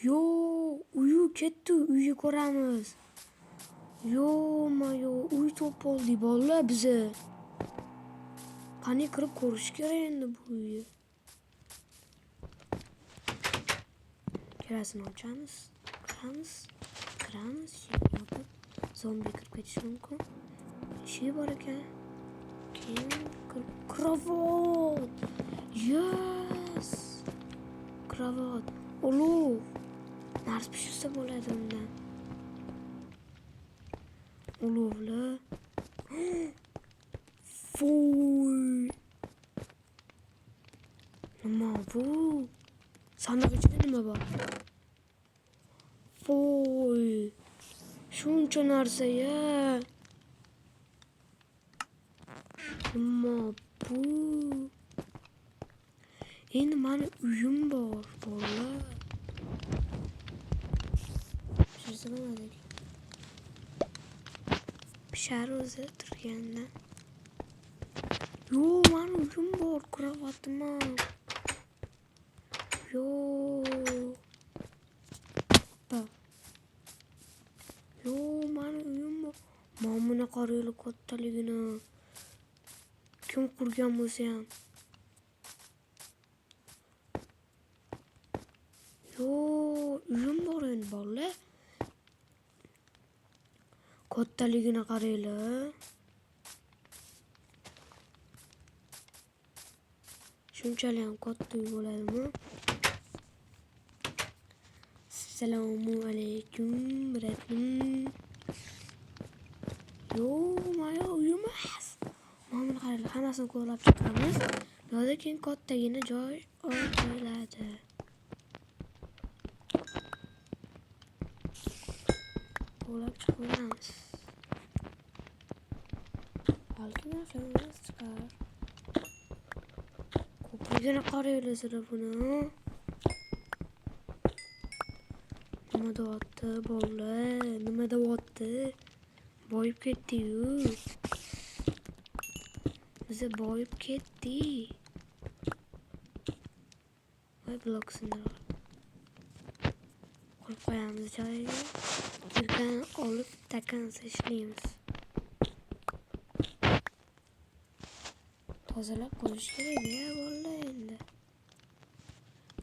Yo, uyu ketdi, uyni ko'ramiz. Yo, uy topoldik bolalar biza. Qani kirib ko'rish kerak endi bu uyni. Kirasini ochamiz. Kiramiz. Yopib, zombi kirib ketishi mumkin. Eshik bor ekan. Keyin kravot. Yes! Kravot. Olov. Narsa pishirsa bo'ladi undan. Olovlar. Voy. Nima bu? Sandiq ichida nima bor? Voy. Shuncha narsa-ya. Nima bu? Endi mani uyim bor, bolalar. Pishirsa bo'ladi. Pishar o'zi turgandan. Yo, mani uyim bor, kravatim ham. Yo. Yo, mani uyim bor. Mana qaraylar kattaligini. Kim qurgan bo'lsa ham. Yo, uyim bor endi bolalar. Kattaligini qaraylar. Shunchalik ham katta uy bo'ladimi? Assalomu alaykum, rahmat. Yo, mana uyim emas. Mana qaranglar, hammasini ko'rib chiqamiz. Yo'da keyin kattagina joy ochiladi. Ko'rib chiqamiz. Balki narsamiz chiqar. Ko'prigini qaraylar sizlar buni. Nima deyapti bolalar? Nima deyapti? Boyib ketdi-yu. Biza boyib ketdik. Voy blok sindirib. Qo'yib qo'yamiz joyiga. Kirgan olib takansa ishlaymiz. Tozalab qo'yish kerak-ya bolalar endi.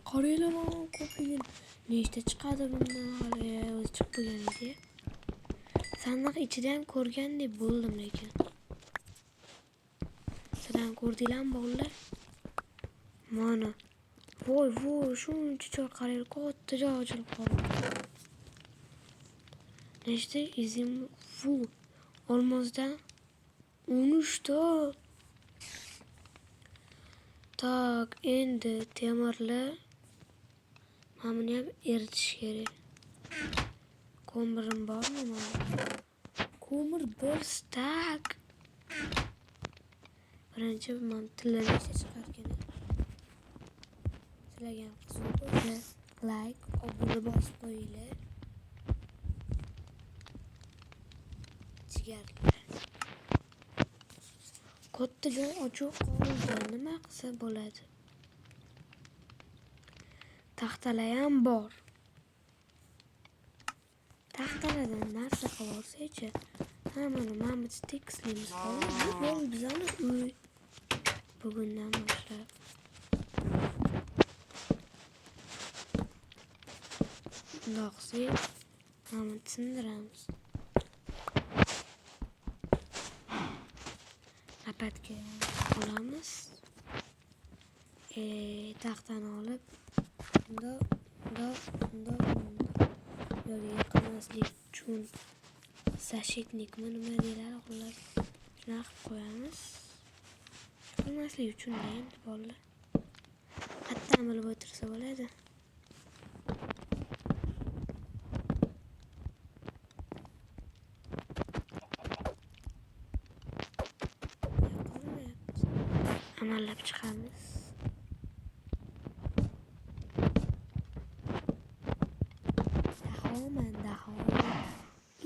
Qaranglar mana ko'pigini. Nechta chiqadi bundan hali o'zi chiqib bo'lganda. Sandiq ichida ham ko'rgandek bo'ldim lekin. Sizlar ko'rdinglarmi bolalar? Mana. Voy, shuncha joy qaranglar, katta joy ochilib qoldi. Nechta izim olmozdan 13 ta. Tak, endi temirlar mana buni ham eritish kerak. Ko'mirim bormi mana? Ko'mir 1 stak. Birinchi men tillanishni chiqargan. Sizlarga ham qiziq bo'lsa, like, obuna bosib qo'yinglar. Jigarlar. Katta joy ochiq qoldi. Nima qilsa bo'ladi? Taxtalar ham bor. Taxtalardan narsa qilib olsa-chi. Mana biz tekstilimiz bor. Bu bizani uy. Bugundan boshlab. Bundoqsi, mana sindiramiz. Lapatga olamiz. Taxtani olib, bundoq yo'lga yiqilmaslik uchun sashitnikmi nima deyiladi xullas. Shuni qilib qo'yamiz. Yiqilmaslik uchun endi bolalar. Qattan bilib o'tirsa bo'ladi. Amallab chiqamiz. Daho.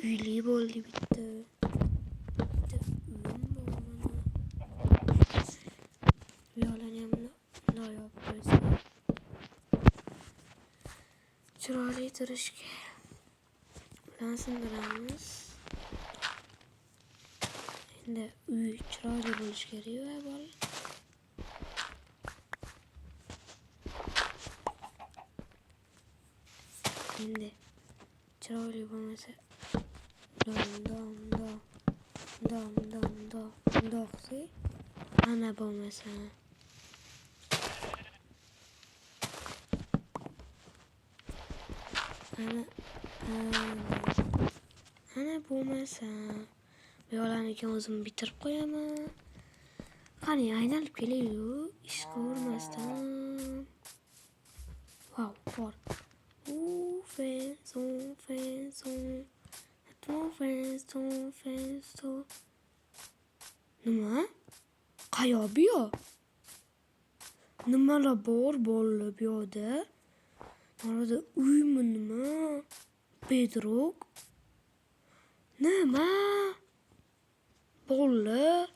Uyli bo'ldi bitta. Uyim bor mana. Uyoqlarni ham bundoq yopib qo'ysa. chiroyli turishga bilan sindiramiz. Endi uy chiroyli bo'lishi kerak va bolalar. Endi chiroyli bo'lmasa doqsi ana bo'lmasa ana bo'lmasa bu yo'llarni o'zim bitirib qo'yaman. Qani aylanib kelayu ish qilmasdan. Wow, bor. Nima? Qayoq bu yoq? Nimalar bor bolalar bu yoqda? Orada uymi nima? Bedrock? Nima? Bolalar